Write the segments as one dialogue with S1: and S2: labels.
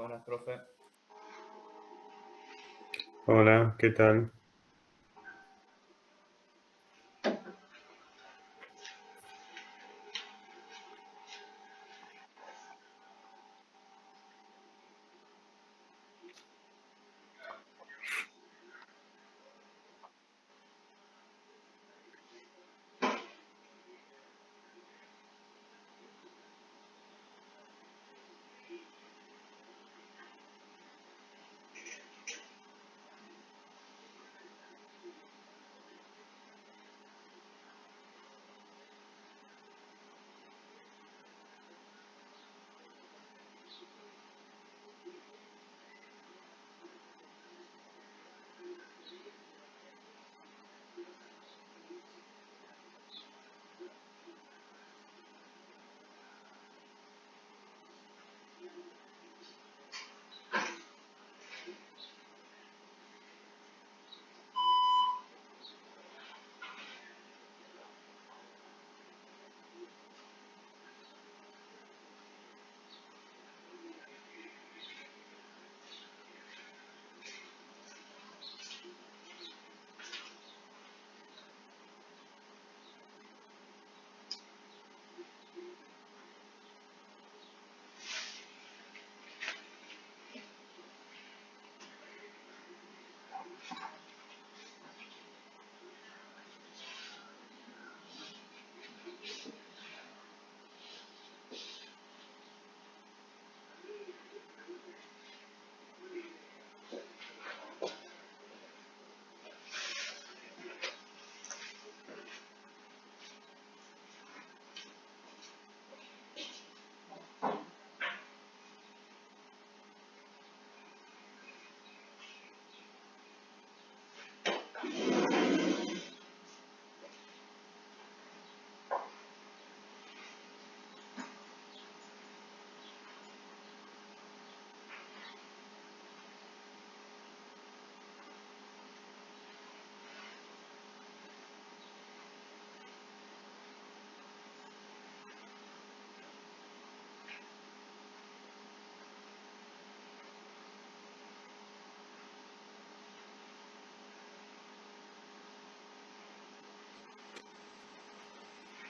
S1: Buenas, profe.
S2: Hola, ¿qué tal?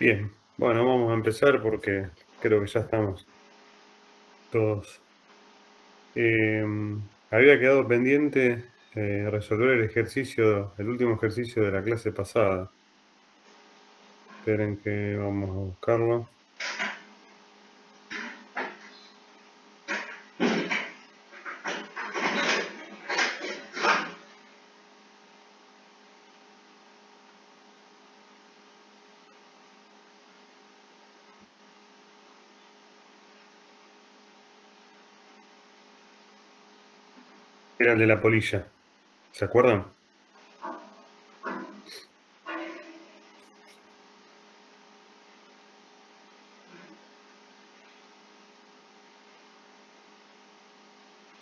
S2: Bien, bueno, vamos a empezar porque creo que ya estamos todos. Había quedado pendiente resolver el último ejercicio de la clase pasada. Esperen que vamos a buscarlo. Era el de la polilla. ¿Se acuerdan?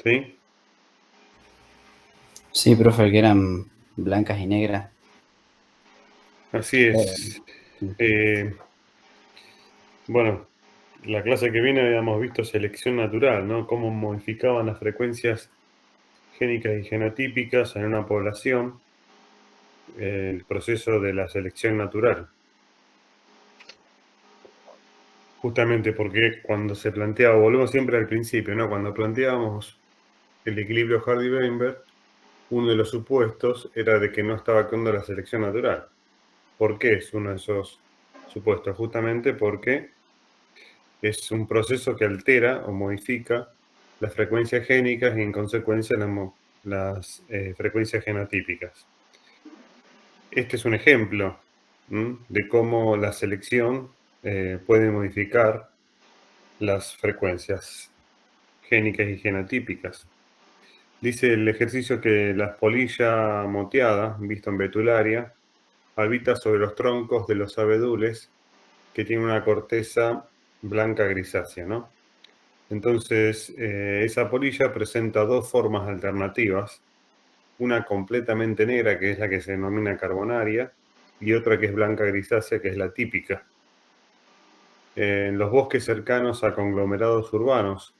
S2: ¿Sí?
S3: Sí, profe, que eran blancas y negras.
S2: Así es. Bueno, la clase que viene habíamos visto selección natural, ¿no? Cómo modificaban las frecuencias génicas y genotípicas en una población, el proceso de la selección natural. Justamente porque cuando se planteaba, volvemos siempre al principio, ¿no? Cuando planteábamos el equilibrio Hardy-Weinberg, uno de los supuestos era de que no estaba actuando la selección natural. ¿Por qué es uno de esos supuestos? Justamente porque es un proceso que altera o modifica las frecuencias génicas y en consecuencia las frecuencias genotípicas. Este es un ejemplo de cómo la selección puede modificar las frecuencias génicas y genotípicas. Dice el ejercicio que la polilla moteada, visto en betularia, habita sobre los troncos de los abedules que tienen una corteza blanca grisácea, ¿no? Entonces, esa polilla presenta dos formas alternativas, una completamente negra, que es la que se denomina carbonaria, y otra que es blanca grisácea, que es la típica. En los bosques cercanos a conglomerados urbanos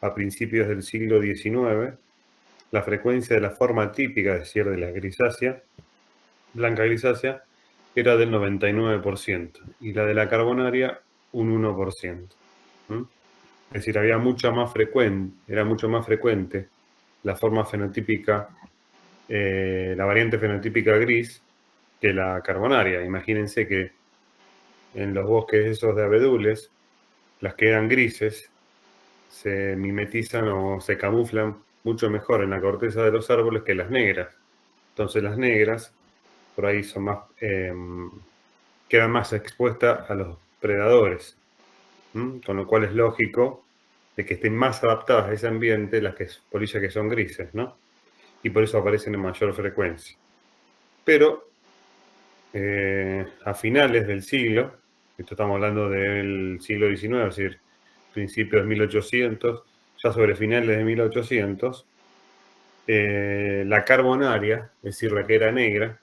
S2: a principios del siglo XIX, la frecuencia de la forma típica, es decir, de la grisácea, blanca grisácea, era del 99% y la de la carbonaria un 1%. Es decir, era mucho más frecuente la forma fenotípica, la variante fenotípica gris que la carbonaria. Imagínense que en los bosques esos de abedules, las que eran grises se mimetizan o se camuflan mucho mejor en la corteza de los árboles que las negras. Entonces las negras por ahí son más, quedan más expuestas a los predadores, con lo cual es lógico de que estén más adaptadas a ese ambiente las polillas que son grises, ¿no? Y por eso aparecen en mayor frecuencia. Pero a finales del siglo, esto estamos hablando del siglo XIX, es decir, principios de 1800, ya sobre finales de 1800, la carbonaria, es decir, la que era negra,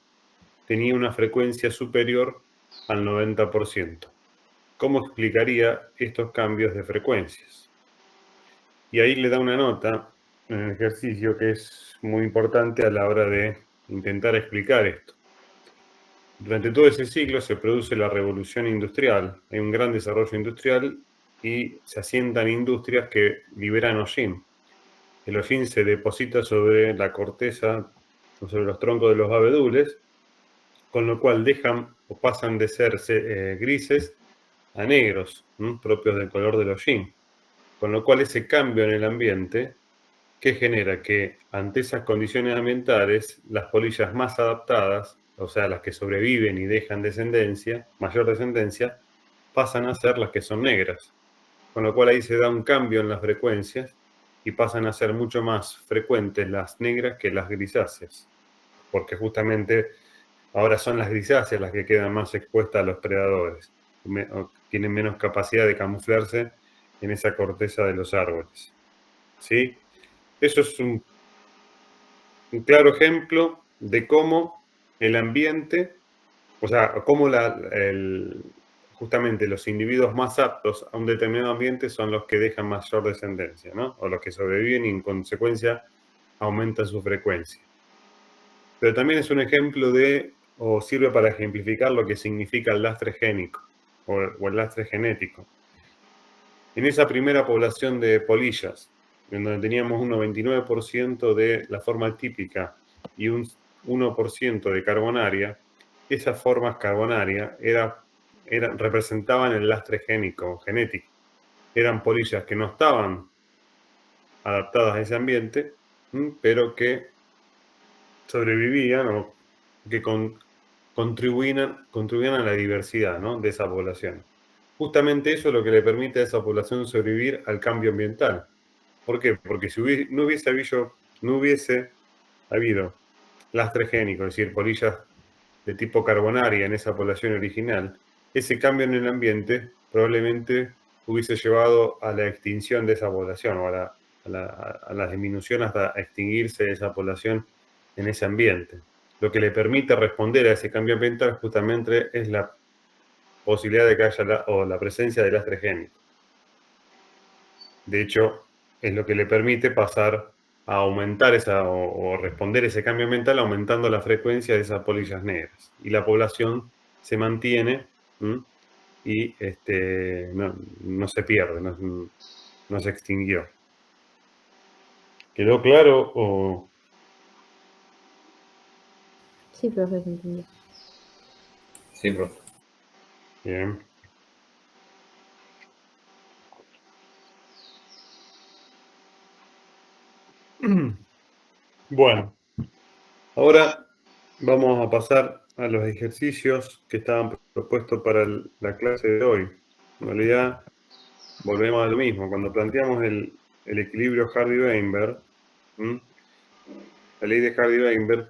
S2: tenía una frecuencia superior al 90%. ¿Cómo explicaría estos cambios de frecuencias? Y ahí le da una nota en el ejercicio que es muy importante a la hora de intentar explicar esto. Durante todo ese siglo se produce la revolución industrial, hay un gran desarrollo industrial y se asientan industrias que liberan hollín. El hollín se deposita sobre la corteza o sobre los troncos de los abedules, con lo cual dejan o pasan de ser grises a negros, propios del color del hollín. Con lo cual ese cambio en el ambiente, que genera que ante esas condiciones ambientales, las polillas más adaptadas, o sea, las que sobreviven y dejan descendencia, mayor descendencia, pasan a ser las que son negras. Con lo cual ahí se da un cambio en las frecuencias y pasan a ser mucho más frecuentes las negras que las grisáceas. Porque justamente ahora son las grisáceas las que quedan más expuestas a los predadores. Tienen menos capacidad de camuflarse en esa corteza de los árboles. ¿Sí? Eso es un claro ejemplo de cómo el ambiente, o sea, cómo justamente los individuos más aptos a un determinado ambiente son los que dejan mayor descendencia, ¿no? O los que sobreviven y en consecuencia aumentan su frecuencia. Pero también es un ejemplo o sirve para ejemplificar lo que significa el lastre génico o el lastre genético. En esa primera población de polillas, en donde teníamos un 99% de la forma típica y un 1% de carbonaria, esas formas carbonarias representaban el lastre genético. Eran polillas que no estaban adaptadas a ese ambiente, pero que sobrevivían o que contribuían a la diversidad, ¿no?, de esa población. Justamente eso es lo que le permite a esa población sobrevivir al cambio ambiental. ¿Por qué? Porque si no hubiese habido lastre génico, es decir, polillas de tipo carbonaria en esa población original, ese cambio en el ambiente probablemente hubiese llevado a la extinción de esa población o a la disminución hasta extinguirse esa población en ese ambiente. Lo que le permite responder a ese cambio ambiental justamente es la posibilidad de que haya la presencia del lastre génico. De hecho, es lo que le permite pasar a aumentar o responder ese cambio ambiental aumentando la frecuencia de esas polillas negras. Y la población se mantiene y no se pierde, no se extinguió. ¿Quedó claro o...?
S1: Sí, profe, se entendió.
S3: Sí, profe.
S2: Bien. Bueno, ahora vamos a pasar a los ejercicios que estaban propuestos para la clase de hoy. En realidad, volvemos a lo mismo. Cuando planteamos el equilibrio Hardy-Weinberg, la ley de Hardy-Weinberg,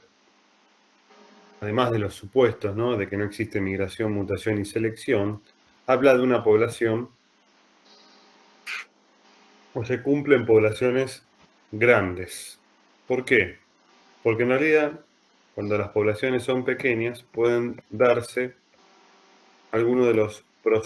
S2: además de los supuestos, ¿no?, de que no existe migración, mutación y selección, habla de una población o se cumple en poblaciones grandes. ¿Por qué? Porque en realidad, cuando las poblaciones son pequeñas, pueden darse algunos de los